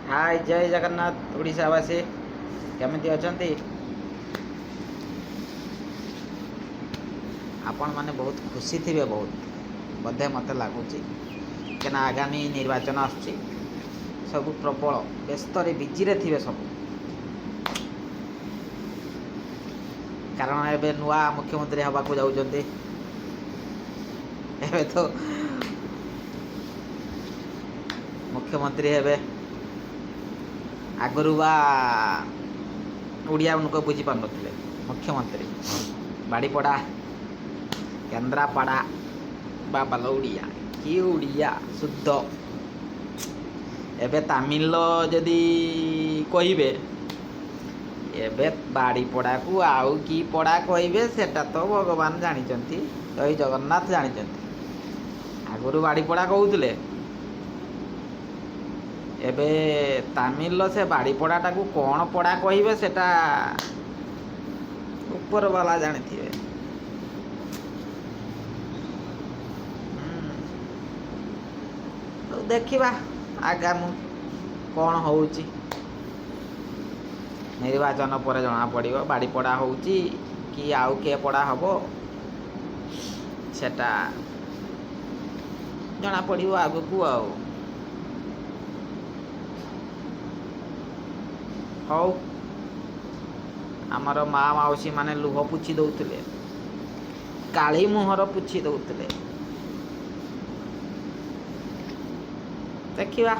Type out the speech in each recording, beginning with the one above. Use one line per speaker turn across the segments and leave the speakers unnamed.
हाय जय जगन्नाथ ओडिशावासी केमिति अछंती आपण माने बहुत खुशी थिबे बहुत बधे मते लागुची केना आगामी निर्वाचन आछी सब प्रबल व्यस्त रे बिजी रे थिबे सब कारण एबे नुआ मुख्यमंत्री हवा को जाउचंती एबे तो मुख्यमंत्री हेबे आगरू बा उड़िया उनको बुझी पार नथिले मुख्यमंत्री बाड़ीपड़ा केन्द्रापड़ा बा बालौड़िया कि उड़िया शुद्ध एबे तमिल जदि कहिबे एबे बाड़ीपड़ा को आउ की पड़ा कहिबे सेटा तो भगवान जानिचंती जय जगन्नाथ जानिचंती आगरू बाड़ीपड़ा कहउतले एबे तमिल से बाड़ीपड़ाटा को कौन पड़ा कहिबे सेटा ऊपर वाला जानी थिबे तो देखिबा आगामी कौन होउची निर्वाचन पर जना पड़िबो बाड़ीपड़ा होउची कि आउ के पड़ा हबो सेटा जना पड़िबो आगु को आउ हौ आमर माँ माउसी माने लुह पुछि दउतले काली मुहर पुछि दउतले देखिबा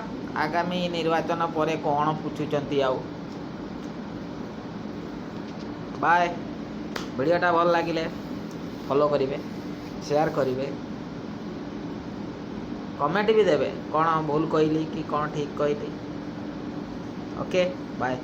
आगामी निर्वाचन परे कौन पुछुचंती आउ बाय वीडियोटा भल लागिले फॉलो करिवे शेयर करिवे कमेंट भी देवे कौन भूल कहली कि कौन ठीक कहली ओके बाय।